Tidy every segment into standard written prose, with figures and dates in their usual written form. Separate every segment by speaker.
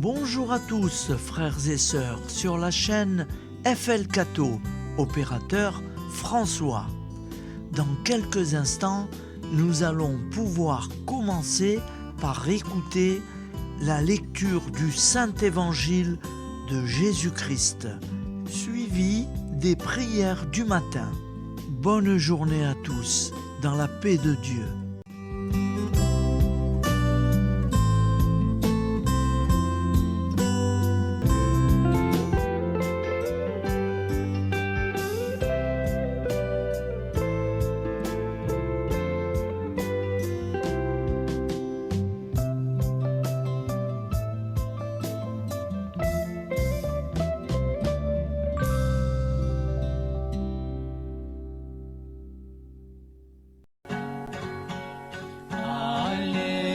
Speaker 1: Bonjour à tous, frères et sœurs, sur la chaîne FL Cato, opérateur François. Dans quelques instants, nous allons pouvoir commencer par écouter la lecture du Saint-Évangile de Jésus-Christ, suivi des prières du matin. Bonne journée à tous, dans la paix de Dieu.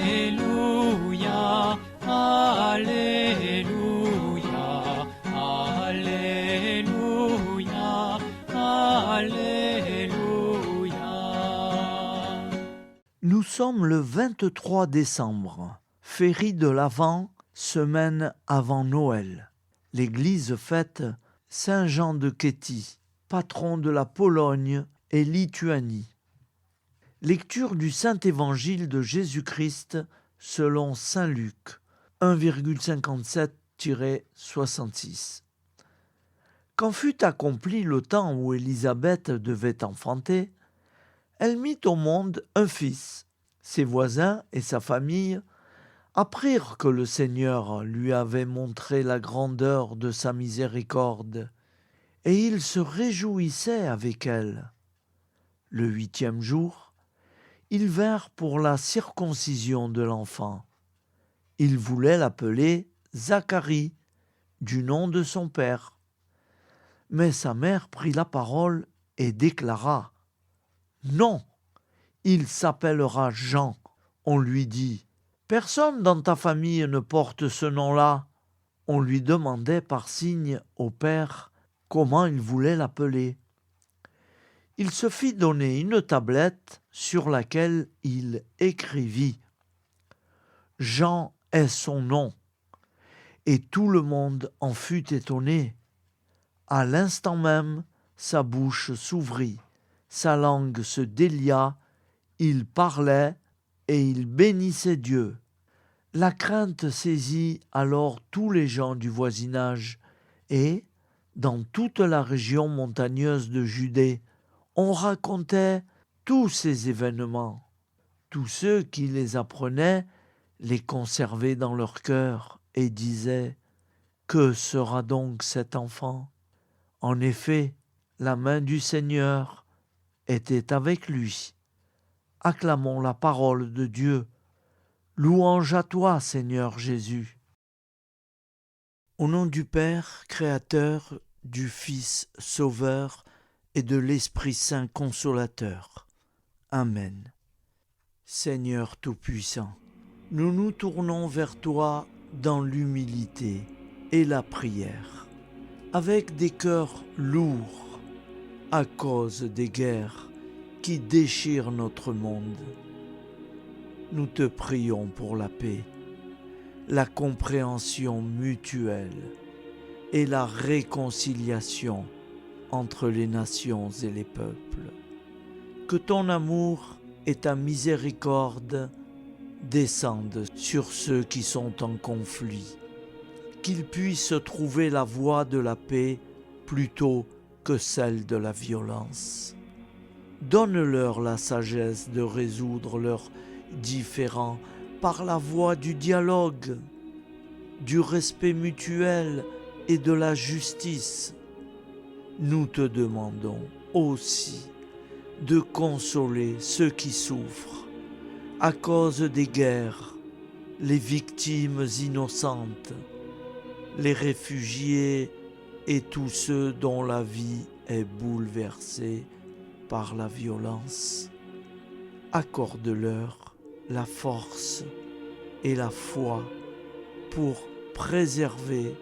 Speaker 2: Alléluia, Alléluia, Alléluia, Alléluia.
Speaker 1: Nous sommes le 23 décembre, féerie de l'Avent, semaine avant Noël. L'Église fête Saint Jean de Chéty, patron de la Pologne et Lituanie. Lecture du Saint-Évangile de Jésus-Christ selon saint Luc, 1,57-66. Quand fut accompli le temps où Élisabeth devait enfanter, elle mit au monde un fils. Ses voisins et sa famille apprirent que le Seigneur lui avait montré la grandeur de sa miséricorde, et ils se réjouissaient avec elle. Le 8e jour, ils vinrent pour la circoncision de l'enfant. Ils voulaient l'appeler Zacharie, du nom de son père. Mais sa mère prit la parole et déclara : « Non, il s'appellera Jean. » On lui dit : « Personne dans ta famille ne porte ce nom-là. » On lui demandait par signe au père comment il voulait l'appeler. Il se fit donner une tablette sur laquelle il écrivit : « Jean est son nom. » Et tout le monde en fut étonné. À l'instant même, sa bouche s'ouvrit, sa langue se délia, il parlait et il bénissait Dieu. La crainte saisit alors tous les gens du voisinage et, dans toute la région montagneuse de Judée, on racontait tous ces événements. Tous ceux qui les apprenaient les conservaient dans leur cœur et disaient : « Que sera donc cet enfant ? » En effet, la main du Seigneur était avec lui. Acclamons la parole de Dieu. Louange à toi, Seigneur Jésus. Au nom du Père, Créateur, du Fils, Sauveur, et de l'Esprit Saint Consolateur. Amen. Seigneur Tout-Puissant, nous nous tournons vers toi dans l'humilité et la prière, avec des cœurs lourds à cause des guerres qui déchirent notre monde. Nous te prions pour la paix, la compréhension mutuelle et la réconciliation entre les nations et les peuples. Que ton amour et ta miséricorde descendent sur ceux qui sont en conflit, qu'ils puissent trouver la voie de la paix plutôt que celle de la violence. Donne-leur la sagesse de résoudre leurs différends par la voie du dialogue, du respect mutuel et de la justice. Nous te demandons aussi de consoler ceux qui souffrent à cause des guerres, les victimes innocentes, les réfugiés et tous ceux dont la vie est bouleversée par la violence. Accorde-leur la force et la foi pour préserver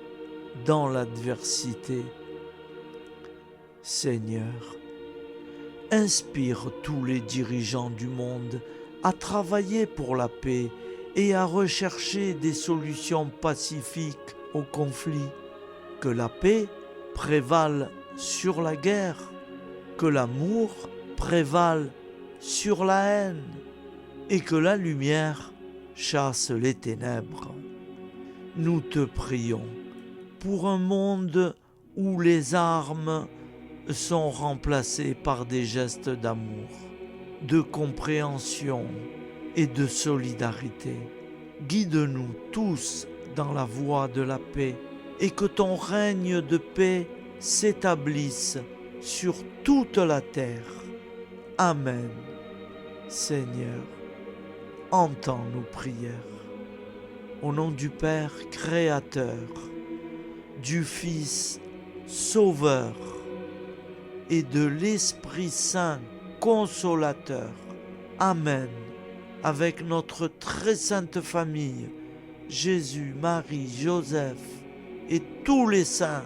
Speaker 1: dans l'adversité. Seigneur, inspire tous les dirigeants du monde à travailler pour la paix et à rechercher des solutions pacifiques aux conflits. Que la paix prévale sur la guerre, que l'amour prévale sur la haine et que la lumière chasse les ténèbres. Nous te prions pour un monde où les armes sont remplacées par des gestes d'amour, de compréhension et de solidarité. Guide-nous tous dans la voie de la paix et que ton règne de paix s'établisse sur toute la terre. Amen. Seigneur, entends nos prières. Au nom du Père Créateur, du Fils Sauveur et de l'Esprit Saint Consolateur. Amen. Avec notre très sainte famille, Jésus, Marie, Joseph et tous les saints,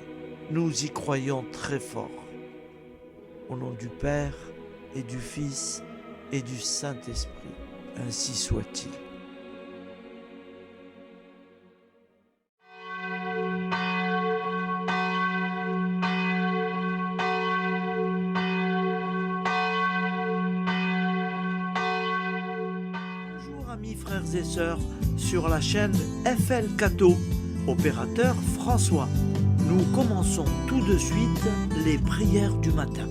Speaker 1: nous y croyons très fort. Au nom du Père et du Fils et du Saint-Esprit, ainsi soit-il. Bonjour amis frères et sœurs sur la chaîne FL Cato, opérateur François. Nous commençons tout de suite les prières du matin.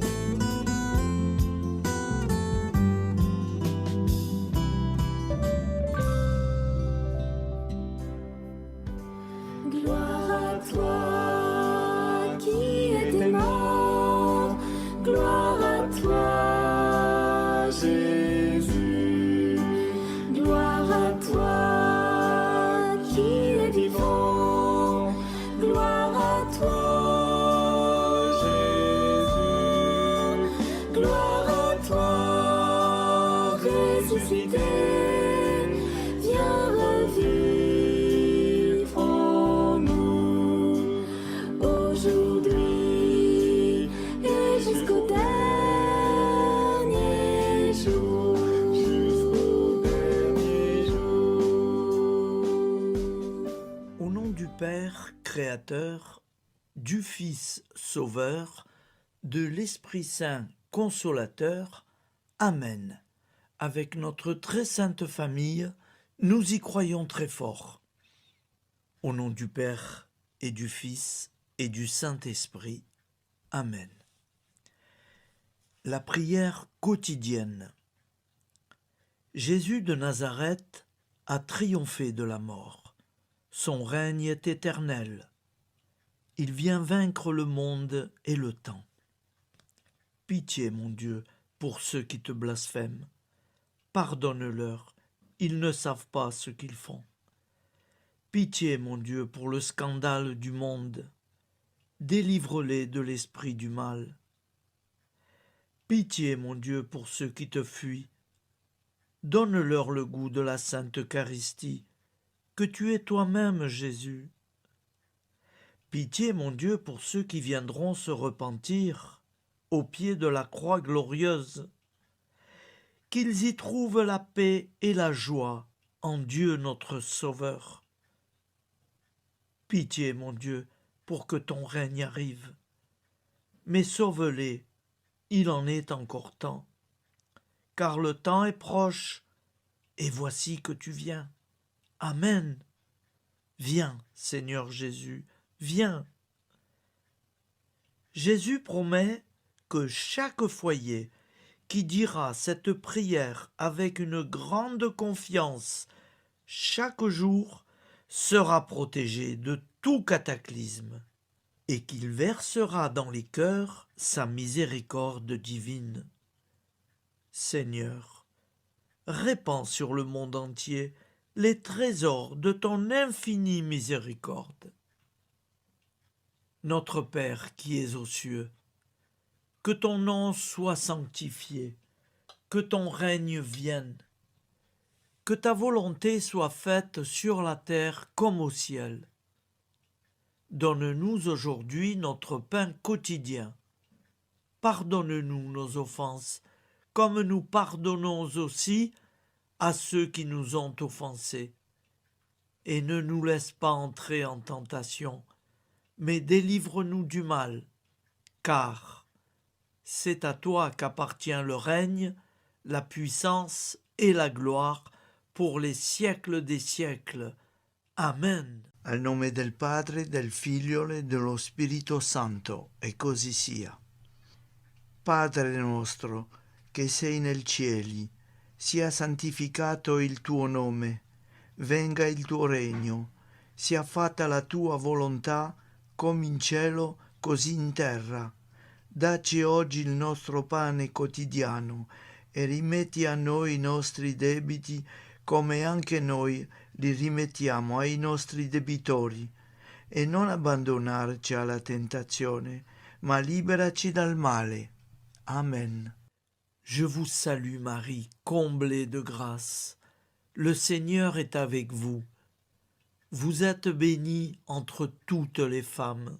Speaker 3: Gloire à toi qui es mort, gloire à toi Jésus, gloire à toi qui es vivant, gloire à toi Jésus, gloire à toi ressuscité, viens revivre en nous aujourd'hui et jusqu'au dernier jour.
Speaker 1: Au nom du Père Créateur, du Fils Sauveur, de l'Esprit Saint Consolateur. Amen. Avec notre très sainte famille, nous y croyons très fort. Au nom du Père et du Fils et du Saint-Esprit. Amen. La prière quotidienne. Jésus de Nazareth a triomphé de la mort. Son règne est éternel. Il vient vaincre le monde et le temps. Pitié, mon Dieu, pour ceux qui te blasphèment. Pardonne-leur, ils ne savent pas ce qu'ils font. Pitié, mon Dieu, pour le scandale du monde. Délivre-les de l'esprit du mal. Pitié, mon Dieu, pour ceux qui te fuient. Donne-leur le goût de la Sainte Eucharistie, que tu es toi-même, Jésus. Pitié, mon Dieu, pour ceux qui viendront se repentir au pied de la croix glorieuse, qu'ils y trouvent la paix et la joie en Dieu notre Sauveur. Pitié, mon Dieu, pour que ton règne arrive. Mais sauve-les, il en est encore temps, car le temps est proche, et voici que tu viens. Amen. Viens, Seigneur Jésus, viens. Jésus promet que chaque foyer qui dira cette prière avec une grande confiance chaque jour sera protégé de tout cataclysme et qu'il versera dans les cœurs sa miséricorde divine. Seigneur, répands sur le monde entier les trésors de ton infinie miséricorde. Notre Père qui es aux cieux, que ton nom soit sanctifié, que ton règne vienne, que ta volonté soit faite sur la terre comme au ciel. Donne-nous aujourd'hui notre pain quotidien. Pardonne-nous nos offenses, comme nous pardonnons aussi à ceux qui nous ont offensés. et ne nous laisse pas entrer en tentation, mais délivre-nous du mal, car c'est à toi qu'appartient le règne, la puissance et la gloire pour les siècles des siècles. Amen. Al nome del Padre, del Figlio e dello Spirito Santo, e così sia. Padre nostro, che sei nel cieli, sia santificato il tuo nome, venga il tuo regno, sia fatta la tua volontà, come in cielo, così in terra. Dacci oggi il nostro pane quotidiano e rimetti a noi i nostri debiti, come anche noi li rimettiamo ai nostri debitori, e non abbandonarci alla tentazione, ma liberaci dal male. Amen. Je vous salue Marie, comblée de grâce. Le Seigneur est avec vous. Vous êtes bénie entre toutes les femmes,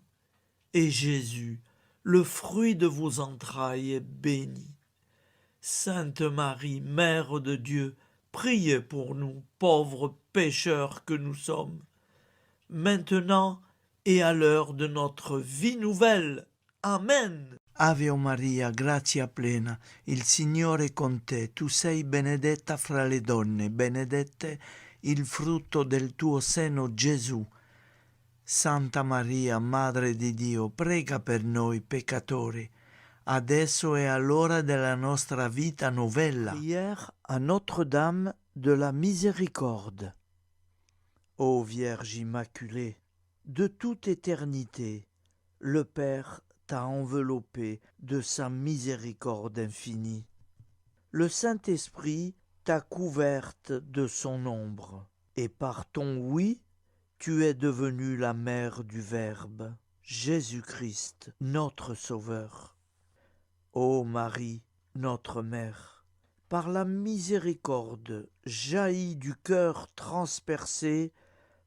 Speaker 1: et Jésus, le fruit de vos entrailles, est béni. Sainte Marie, Mère de Dieu, priez pour nous, pauvres pécheurs que nous sommes, maintenant et à l'heure de notre vie nouvelle. Amen. Ave Maria, grazia plena, il Signore è con te, tu sei benedetta fra le donne, benedetto il frutto del tuo seno, Gesù. Santa Maria, Madre di Dio, prega per noi peccatori, adesso e all'ora della nostra vita novella. Prière à Notre-Dame de la Miséricorde. Ô Vierge Immaculée, de toute éternité, le Père t'a enveloppé de sa miséricorde infinie. Le Saint-Esprit t'a couverte de son ombre, et par ton oui, tu es devenue la mère du Verbe, Jésus-Christ, notre Sauveur. Ô Marie, notre Mère, par la miséricorde jaillie du cœur transpercé,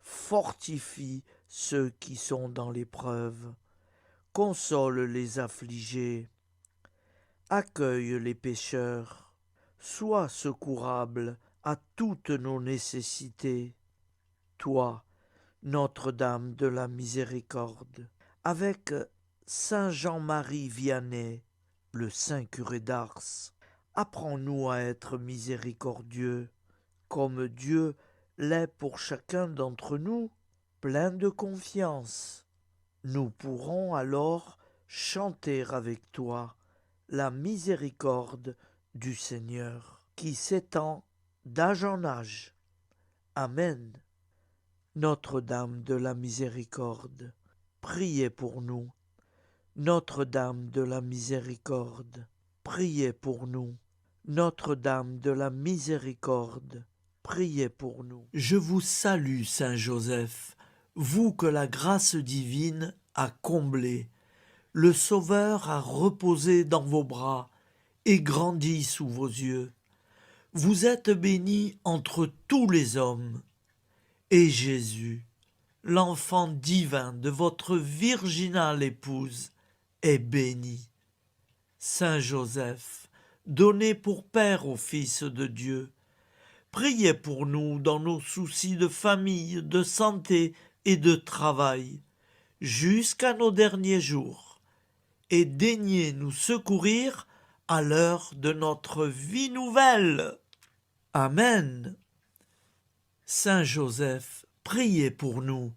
Speaker 1: fortifie ceux qui sont dans l'épreuve, console les affligés, accueille les pécheurs, sois secourable à toutes nos nécessités. Toi, Notre-Dame de la Miséricorde, avec Saint Jean-Marie Vianney, le Saint curé d'Ars, apprends-nous à être miséricordieux, comme Dieu l'est pour chacun d'entre nous, plein de confiance. Nous pourrons alors chanter avec toi la miséricorde du Seigneur, qui s'étend d'âge en âge. Amen. Notre-Dame de la Miséricorde, priez pour nous. Notre-Dame de la Miséricorde, priez pour nous. Notre-Dame de la Miséricorde, priez pour nous. Je vous salue, Saint Joseph, vous que la grâce divine a comblé. Le Sauveur a reposé dans vos bras et grandi sous vos yeux. Vous êtes bénie entre tous les hommes. Et Jésus, l'enfant divin de votre virginale épouse, est béni. Saint Joseph, donné pour Père au Fils de Dieu, priez pour nous dans nos soucis de famille, de santé et de travail, jusqu'à nos derniers jours, et daignez nous secourir à l'heure de notre vie nouvelle. Amen. Saint Joseph, priez pour nous.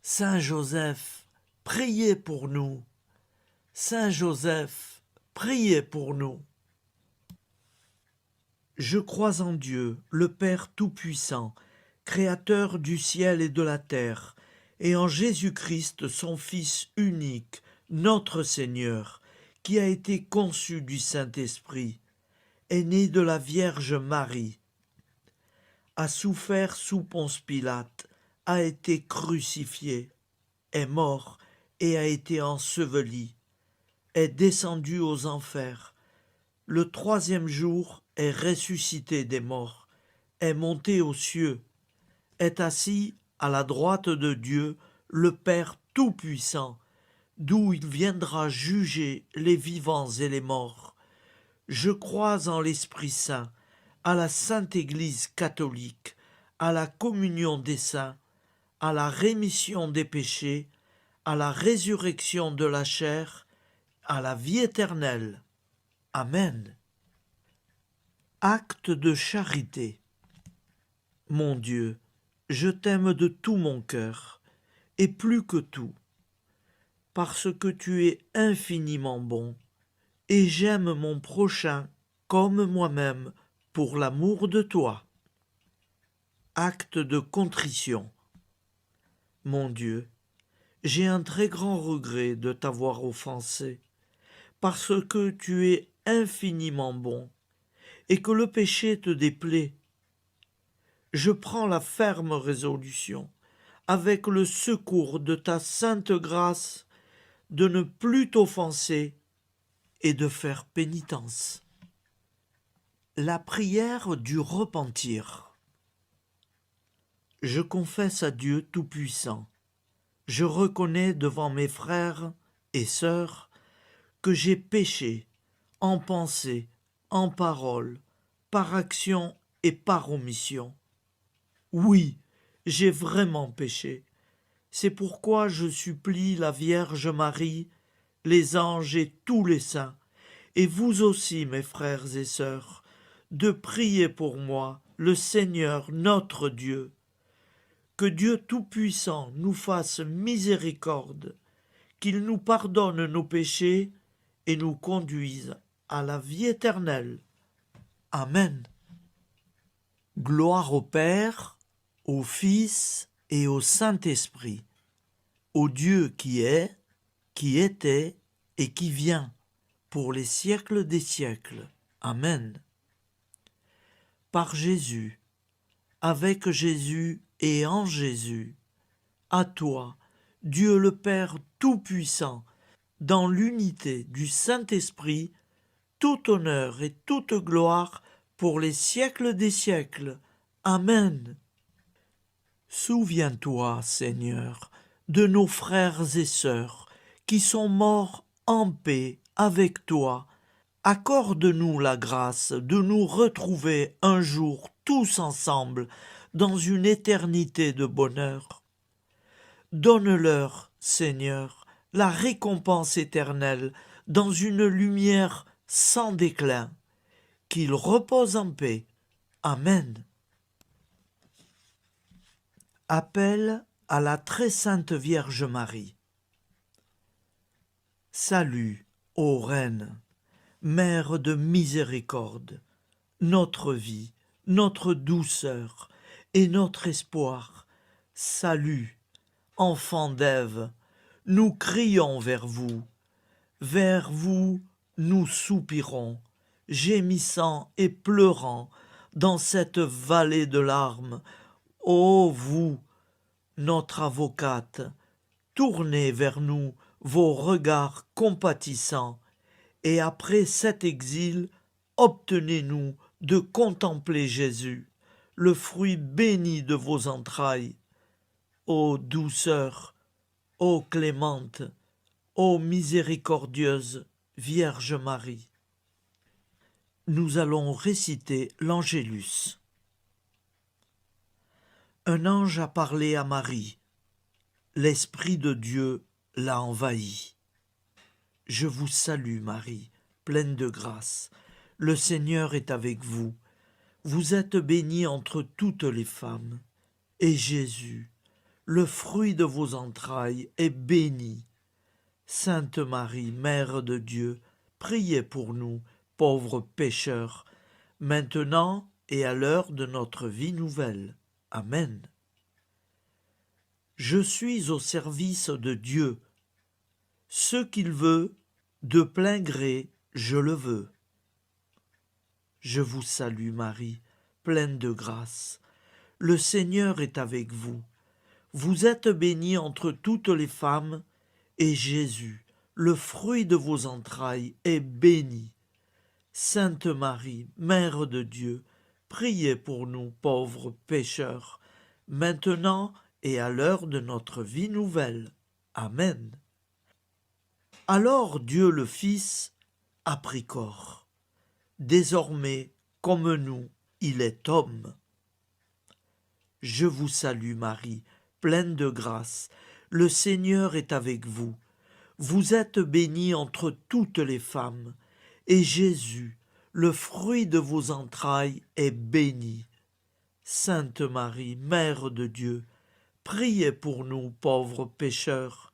Speaker 1: Saint Joseph, priez pour nous. Saint Joseph, priez pour nous. Je crois en Dieu, le Père Tout-Puissant, Créateur du ciel et de la terre, et en Jésus-Christ, son Fils unique, notre Seigneur, qui a été conçu du Saint-Esprit, est né de la Vierge Marie, a souffert sous Ponce Pilate, a été crucifié, est mort et a été enseveli, est descendu aux enfers, le troisième jour est ressuscité des morts, est monté aux cieux, est assis à la droite de Dieu, le Père Tout-Puissant, d'où il viendra juger les vivants et les morts. Je crois en l'Esprit Saint, à la Sainte Église catholique, à la communion des saints, à la rémission des péchés, à la résurrection de la chair, à la vie éternelle. Amen. Acte de charité. Mon Dieu, je t'aime de tout mon cœur, et plus que tout, parce que tu es infiniment bon, et j'aime mon prochain comme moi-même pour l'amour de toi. Acte de contrition. Mon Dieu, j'ai un très grand regret de t'avoir offensé, parce que tu es infiniment bon, et que le péché te déplaît. Je prends la ferme résolution, avec le secours de ta sainte grâce, de ne plus t'offenser et de faire pénitence. La prière du repentir. Je confesse à Dieu Tout-Puissant. Je reconnais devant mes frères et sœurs que j'ai péché en pensée, en parole, par action et par omission. Oui, j'ai vraiment péché. C'est pourquoi je supplie la Vierge Marie, les anges et tous les saints, et vous aussi, mes frères et sœurs, de prier pour moi, le Seigneur notre Dieu. Que Dieu Tout-Puissant nous fasse miséricorde, qu'il nous pardonne nos péchés et nous conduise à la vie éternelle. Amen. Gloire au Père, au Fils et au Saint-Esprit, au Dieu qui est, qui était et qui vient, pour les siècles des siècles. Amen. Par Jésus, avec Jésus et en Jésus, à toi, Dieu le Père Tout-Puissant, dans l'unité du Saint-Esprit, tout honneur et toute gloire pour les siècles des siècles. Amen. Souviens-toi, Seigneur, de nos frères et sœurs qui sont morts en paix avec toi. Accorde-nous la grâce de nous retrouver un jour tous ensemble dans une éternité de bonheur. Donne-leur, Seigneur, la récompense éternelle dans une lumière sans déclin. Qu'ils reposent en paix. Amen. Appel à la très sainte Vierge Marie. Salut, ô Reine, Mère de miséricorde, notre vie, notre douceur et notre espoir. Salut, enfant d'Ève, nous crions vers vous nous soupirons, gémissant et pleurant dans cette vallée de larmes. Ô vous, notre avocate, tournez vers nous vos regards compatissants, et après cet exil, obtenez-nous de contempler Jésus, le fruit béni de vos entrailles. Ô douceur, ô clémente, ô miséricordieuse Vierge Marie. Nous allons réciter l'Angélus. Un ange a parlé à Marie. L'Esprit de Dieu l'a envahie. Je vous salue, Marie, pleine de grâce. Le Seigneur est avec vous. Vous êtes bénie entre toutes les femmes. Et Jésus, le fruit de vos entrailles, est béni. Sainte Marie, Mère de Dieu, priez pour nous, pauvres pécheurs, maintenant et à l'heure de notre vie nouvelle. Amen. Je suis au service de Dieu. Ce qu'il veut, de plein gré, je le veux. Je vous salue, Marie, pleine de grâce. Le Seigneur est avec vous. Vous êtes bénie entre toutes les femmes, et Jésus, le fruit de vos entrailles, est béni. Sainte Marie, Mère de Dieu, priez pour nous pauvres pécheurs, maintenant et à l'heure de notre vie nouvelle. Amen. Alors Dieu le Fils a pris corps. Désormais, comme nous, il est homme. Je vous salue Marie, pleine de grâce. Le Seigneur est avec vous. Vous êtes bénie entre toutes les femmes, et Jésus, le fruit de vos entrailles, est béni. Sainte Marie, Mère de Dieu, priez pour nous pauvres pécheurs,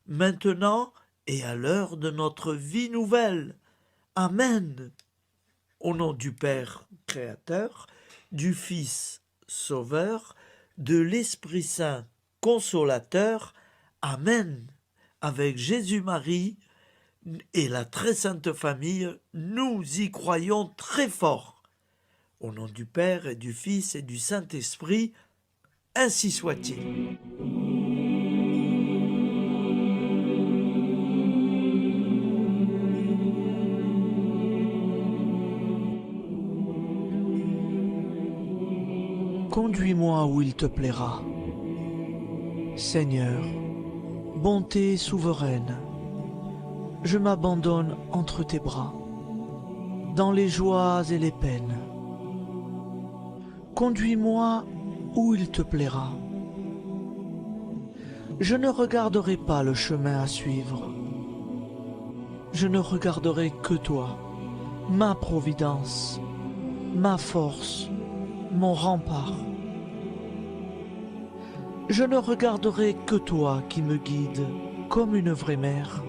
Speaker 1: maintenant et à l'heure de notre vie nouvelle. Amen. Au nom du Père Créateur, du Fils Sauveur, de l'Esprit Saint Consolateur. Amen. Avec Jésus-Marie et la très sainte famille, nous y croyons très fort. Au nom du Père et du Fils et du Saint-Esprit, ainsi soit-il. Conduis-moi où il te plaira. Seigneur, bonté souveraine, je m'abandonne entre tes bras, dans les joies et les peines. Conduis-moi où il te plaira. Je ne regarderai pas le chemin à suivre. Je ne regarderai que toi, ma providence, ma force, mon rempart. Je ne regarderai que toi qui me guides comme une vraie mère.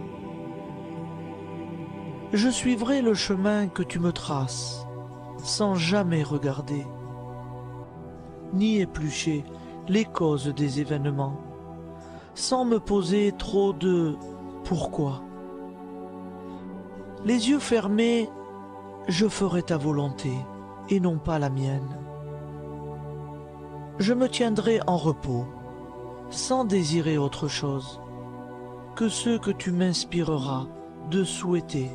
Speaker 1: Je suivrai le chemin que tu me traces, sans jamais regarder, ni éplucher les causes des événements, sans me poser trop de pourquoi. Les yeux fermés, je ferai ta volonté et non pas la mienne. Je me tiendrai en repos, sans désirer autre chose que ce que tu m'inspireras de souhaiter.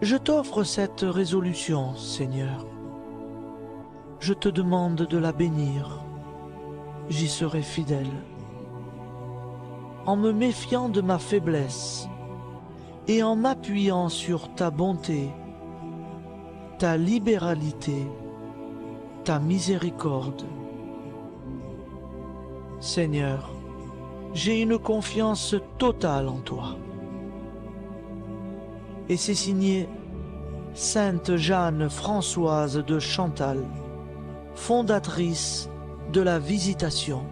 Speaker 1: Je t'offre cette résolution, Seigneur. Je te demande de la bénir. J'y serai fidèle. En me méfiant de ma faiblesse et en m'appuyant sur ta bonté, ta libéralité, ta miséricorde. Seigneur, j'ai une confiance totale en toi. Et c'est signé Sainte Jeanne Françoise de Chantal, fondatrice de la Visitation.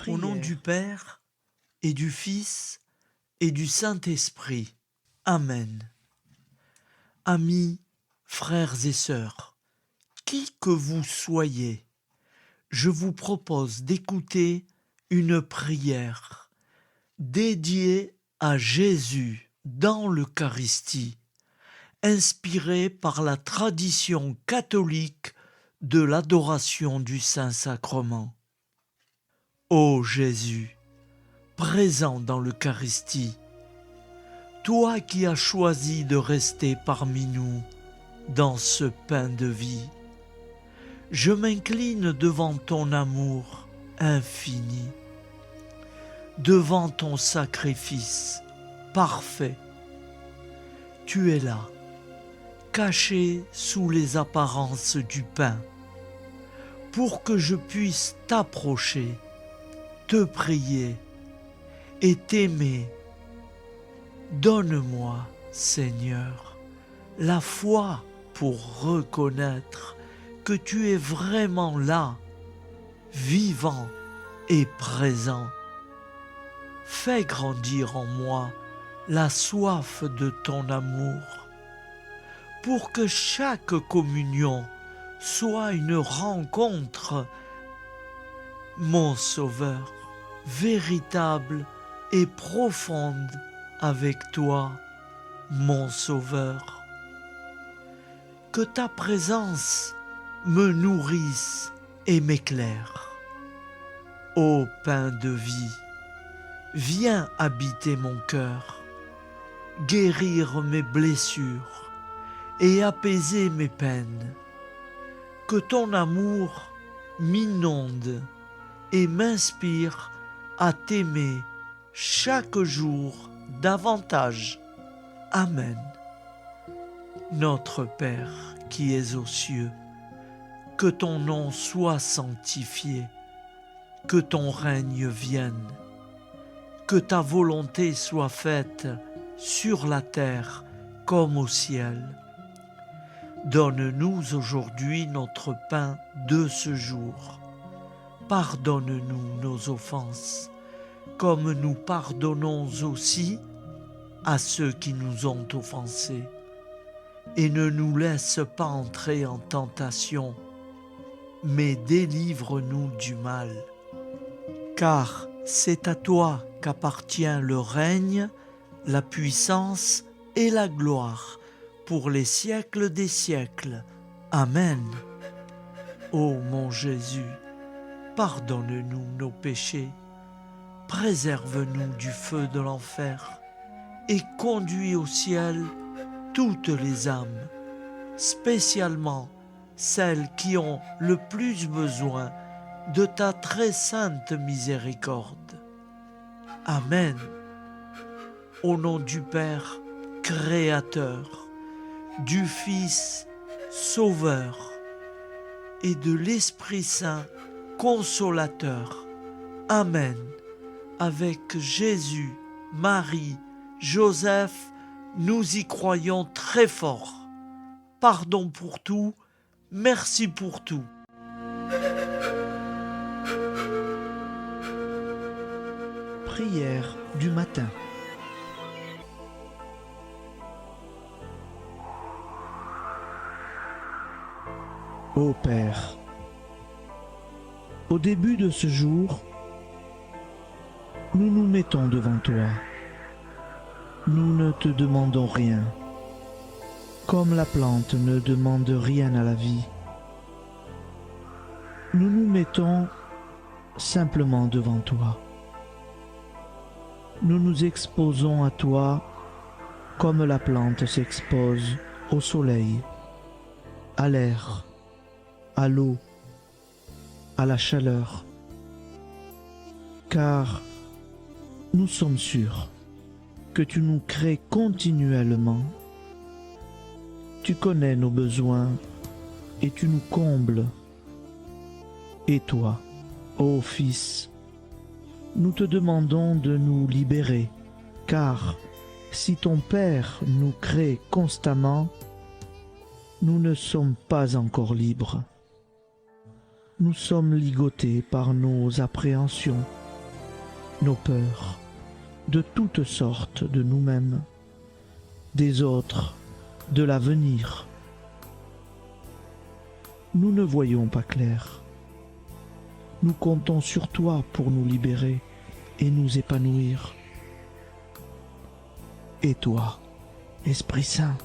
Speaker 1: Au nom du Père et du Fils et du Saint-Esprit. Amen. Amis, frères et sœurs, qui que vous soyez, je vous propose d'écouter une prière dédiée à Jésus dans l'Eucharistie, inspirée par la tradition catholique de l'adoration du Saint-Sacrement. Ô Jésus, présent dans l'Eucharistie, toi qui as choisi de rester parmi nous dans ce pain de vie, je m'incline devant ton amour infini, devant ton sacrifice parfait. Tu es là, caché sous les apparences du pain, pour que je puisse t'approcher, te prier et t'aimer. Donne-moi, Seigneur, la foi pour reconnaître que tu es vraiment là, vivant et présent. Fais grandir en moi la soif de ton amour, pour que chaque communion soit une rencontre, mon Sauveur, véritable et profonde avec toi, mon Sauveur. Que ta présence me nourrisse et m'éclaire. Ô pain de vie, viens habiter mon cœur, guérir mes blessures et apaiser mes peines. Que ton amour m'inonde et m'inspire à t'aimer chaque jour davantage. Amen. Notre Père qui es aux cieux, que ton nom soit sanctifié, que ton règne vienne, que ta volonté soit faite sur la terre comme au ciel. Donne-nous aujourd'hui notre pain de ce jour. Pardonne-nous nos offenses, comme nous pardonnons aussi à ceux qui nous ont offensés. Et ne nous laisse pas entrer en tentation, mais délivre-nous du mal. Car c'est à toi qu'appartient le règne, la puissance et la gloire pour les siècles des siècles. Amen. Ô mon Jésus, pardonne-nous nos péchés, préserve-nous du feu de l'enfer et conduis au ciel toutes les âmes, spécialement celles qui ont le plus besoin de ta très sainte miséricorde. Amen. Au nom du Père Créateur, du Fils Sauveur et de l'Esprit Saint Consolateur. Amen. Avec Jésus, Marie, Joseph, nous y croyons très fort. Pardon pour tout, merci pour tout.
Speaker 4: Prière du matin. Ô Père, au début de ce jour, nous nous mettons devant toi. Nous ne te demandons rien, comme la plante ne demande rien à la vie. Nous nous mettons simplement devant toi. Nous nous exposons à toi comme la plante s'expose au soleil, à l'air, à l'eau, à la chaleur, car nous sommes sûrs que tu nous crées continuellement. Tu connais nos besoins et tu nous combles. Et toi, ô Fils, nous te demandons de nous libérer, car si ton Père nous crée constamment, nous ne sommes pas encore libres. Nous sommes ligotés par nos appréhensions, nos peurs, de toutes sortes de nous-mêmes, des autres, de l'avenir. Nous ne voyons pas clair. Nous comptons sur toi pour nous libérer et nous épanouir. Et toi, Esprit Saint,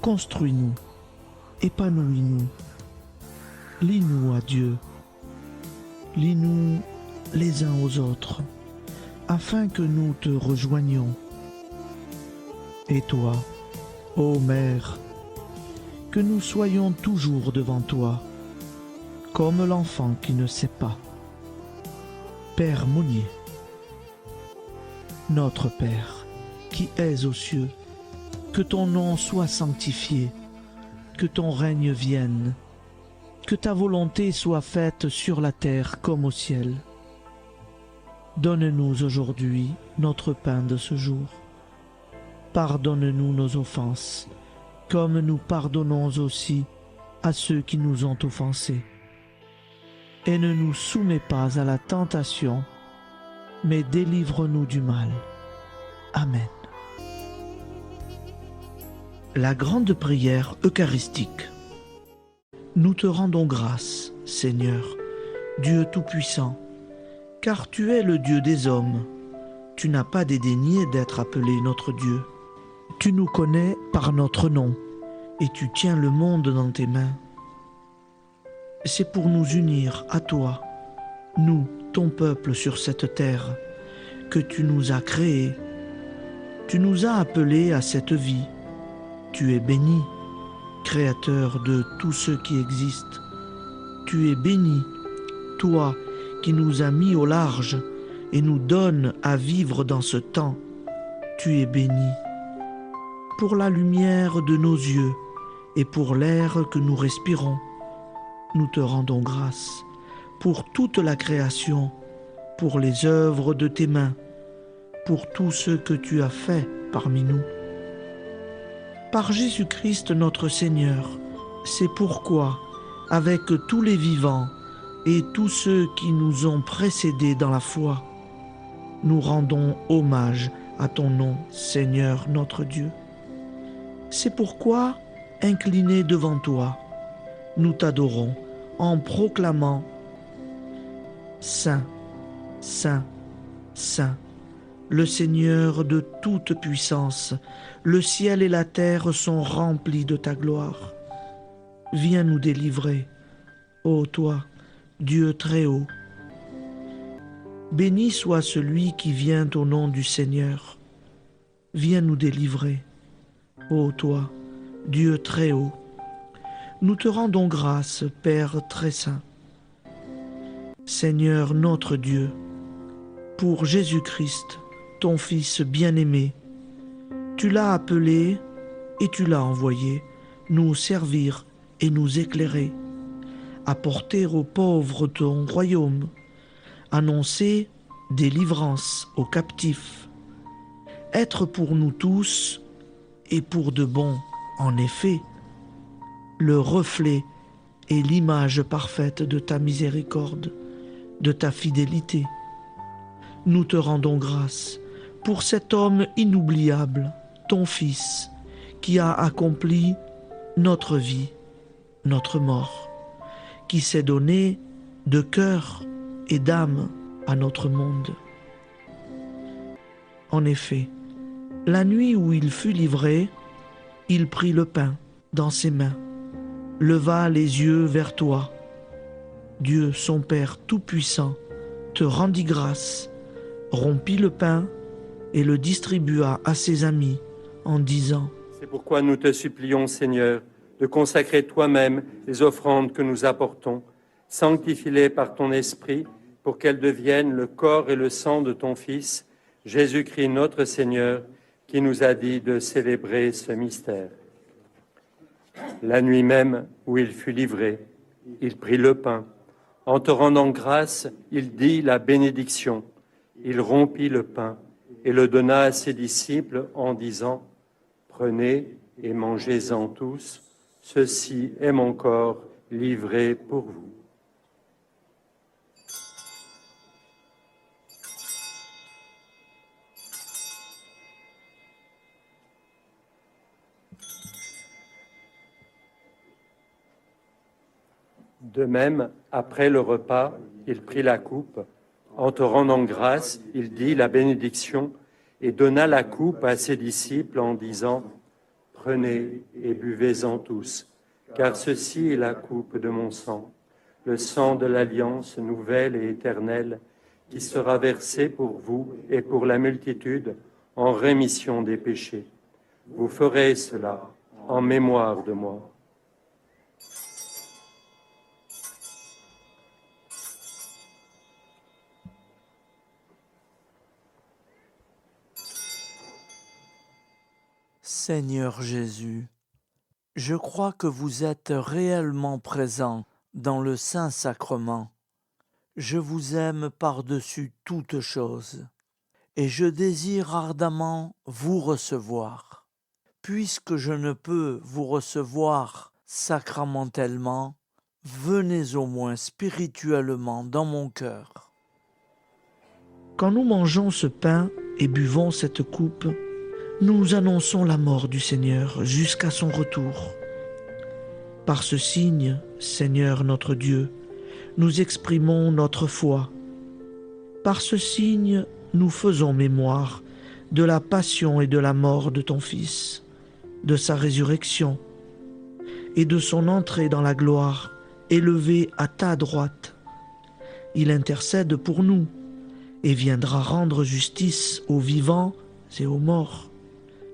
Speaker 4: construis-nous, épanouis-nous, lie-nous à Dieu, lie-nous les uns aux autres, afin que nous te rejoignions. Et toi, ô Mère, que nous soyons toujours devant toi, comme l'enfant qui ne sait pas. Père Monnier, notre Père, qui es aux cieux, que ton nom soit sanctifié, que ton règne vienne, que ta volonté soit faite sur la terre comme au ciel. Donne-nous aujourd'hui notre pain de ce jour. Pardonne-nous nos offenses, comme nous pardonnons aussi à ceux qui nous ont offensés. Et ne nous soumets pas à la tentation, mais délivre-nous du mal. Amen. La grande prière eucharistique. Nous te rendons grâce, Seigneur, Dieu Tout-Puissant, car tu es le Dieu des hommes. Tu n'as pas dédaigné d'être appelé notre Dieu. Tu nous connais par notre nom, et tu tiens le monde dans tes mains. C'est pour nous unir à toi, nous, ton peuple sur cette terre, que tu nous as créés. Tu nous as appelés à cette vie. Tu es béni, Créateur de tout ce qui existe. Tu es béni, toi qui nous a mis au large et nous donne à vivre dans ce temps, tu es béni. Pour la lumière de nos yeux et pour l'air que nous respirons, nous te rendons grâce. Pour toute la création, pour les œuvres de tes mains, pour tout ce que tu as fait parmi nous. Par Jésus-Christ notre Seigneur, c'est pourquoi, avec tous les vivants et tous ceux qui nous ont précédés dans la foi, nous rendons hommage à ton nom, Seigneur notre Dieu. C'est pourquoi, inclinés devant toi, nous t'adorons en proclamant « Saint, Saint, Saint ». Le Seigneur de toute puissance, le ciel et la terre sont remplis de ta gloire. Viens nous délivrer, ô toi, Dieu très haut. Béni soit celui qui vient au nom du Seigneur. Viens nous délivrer, ô toi, Dieu très haut. Nous te rendons grâce, Père très saint. Seigneur notre Dieu, pour Jésus-Christ, ton Fils bien-aimé, tu l'as appelé et tu l'as envoyé nous servir et nous éclairer, apporter aux pauvres ton royaume, annoncer délivrance aux captifs, être pour nous tous et pour de bon, en effet, le reflet et l'image parfaite de ta miséricorde, de ta fidélité. Nous te rendons grâce pour cet homme inoubliable, ton Fils, qui a accompli notre vie, notre mort, qui s'est donné de cœur et d'âme à notre monde. En effet, la nuit où il fut livré, il prit le pain dans ses mains, leva les yeux vers toi. Dieu, son Père Tout-Puissant, te rendit grâce, rompit le pain et le distribua à ses amis en disant :
Speaker 5: C'est pourquoi nous te supplions, Seigneur, de consacrer toi-même les offrandes que nous apportons, sanctifie-les par ton Esprit, pour qu'elles deviennent le corps et le sang de ton Fils, Jésus-Christ notre Seigneur, qui nous a dit de célébrer ce mystère. La nuit même où il fut livré, il prit le pain. En te rendant grâce, il dit la bénédiction. Il rompit le pain et le donna à ses disciples en disant : Prenez et mangez-en tous, ceci est mon corps livré pour vous. De même, après le repas, il prit la coupe. En te rendant grâce, il dit la bénédiction et donna la coupe à ses disciples en disant : Prenez et buvez-en tous, car ceci est la coupe de mon sang, le sang de l'alliance nouvelle et éternelle, qui sera versé pour vous et pour la multitude en rémission des péchés. Vous ferez cela en mémoire de moi.
Speaker 1: Seigneur Jésus, je crois que vous êtes réellement présent dans le Saint-Sacrement. Je vous aime par-dessus toute chose et je désire ardemment vous recevoir. Puisque je ne peux vous recevoir sacramentellement, venez au moins spirituellement dans mon cœur.
Speaker 4: Quand nous mangeons ce pain et buvons cette coupe, nous annonçons la mort du Seigneur jusqu'à son retour. Par ce signe, Seigneur notre Dieu, nous exprimons notre foi. Par ce signe, nous faisons mémoire de la passion et de la mort de ton Fils, de sa résurrection et de son entrée dans la gloire, élevé à ta droite. Il intercède pour nous et viendra rendre justice aux vivants et aux morts,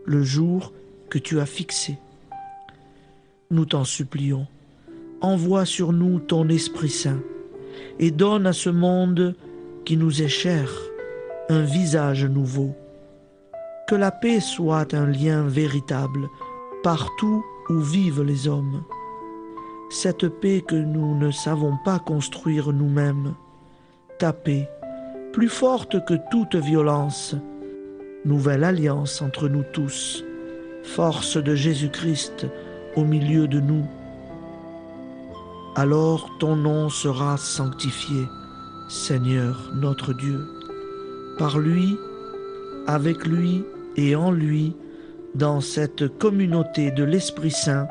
Speaker 4: le jour que tu as fixé. Nous t'en supplions, envoie sur nous ton Esprit Saint, et donne à ce monde qui nous est cher un visage nouveau. Que la paix soit un lien véritable partout où vivent les hommes. Cette paix que nous ne savons pas construire nous-mêmes. Ta paix, plus forte que toute violence. Nouvelle alliance entre nous tous. Force de Jésus-Christ au milieu de nous. Alors ton nom sera sanctifié, Seigneur notre Dieu. Par lui, avec lui et en lui, dans cette communauté de l'Esprit Saint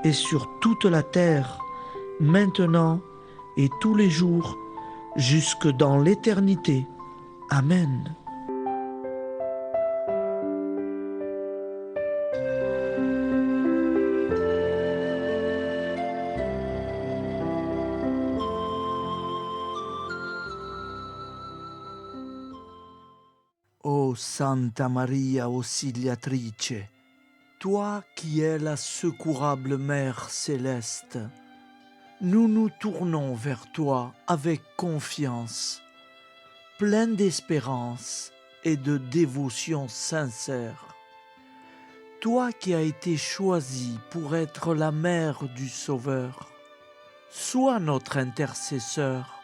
Speaker 4: et sur toute la terre, maintenant et tous les jours, jusque dans l'éternité. Amen.
Speaker 1: Ô Santa Maria Auxiliatrice, toi qui es la secourable Mère céleste, nous nous tournons vers toi avec confiance, plein d'espérance et de dévotion sincère. Toi qui as été choisie pour être la mère du Sauveur, sois notre intercesseur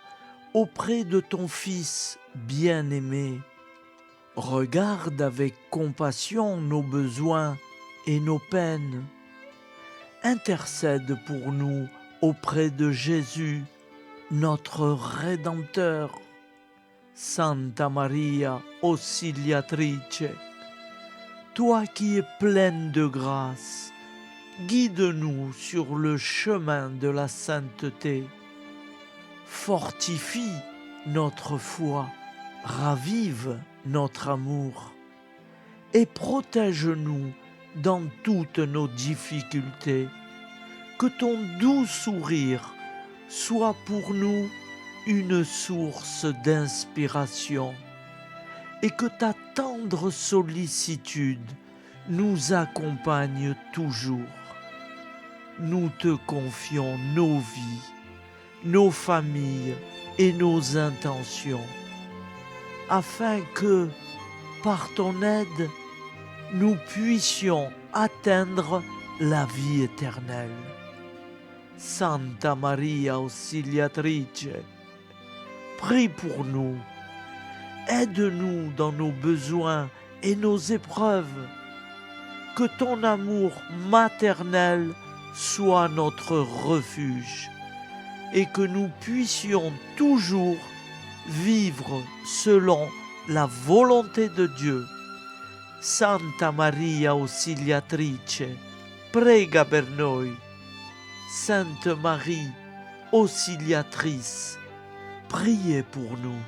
Speaker 1: auprès de ton Fils bien-aimé. Regarde avec compassion nos besoins et nos peines. Intercède pour nous auprès de Jésus, notre Rédempteur. Santa Maria Auxiliatrice, toi qui es pleine de grâce, guide-nous sur le chemin de la sainteté. Fortifie notre foi, ravive notre amour et protège-nous dans toutes nos difficultés. Que ton doux sourire soit pour nous une source d'inspiration et que ta tendre sollicitude nous accompagne toujours. Nous te confions nos vies, nos familles et nos intentions, afin que, par ton aide, nous puissions atteindre la vie éternelle. Santa Maria Auxiliatrice, prie pour nous, aide-nous dans nos besoins et nos épreuves, que ton amour maternel soit notre refuge et que nous puissions toujours vivre selon la volonté de Dieu. Santa Maria Auxiliatrice, prega per noi. Sainte Marie, Auxiliatrice, priez pour nous.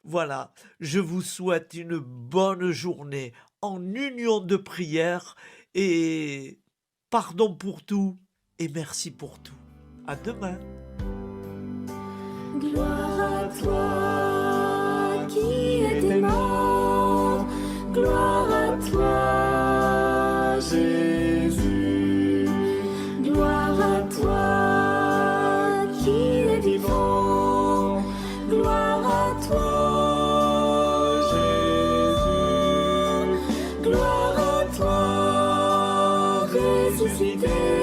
Speaker 1: Voilà, je vous souhaite une bonne journée en union de prière et pardon pour tout et merci pour tout. À demain.
Speaker 3: Gloire à toi qui es aimant, gloire à toi Jésus, gloire à toi qui es vivant, gloire à toi Jésus, gloire à toi ressuscité.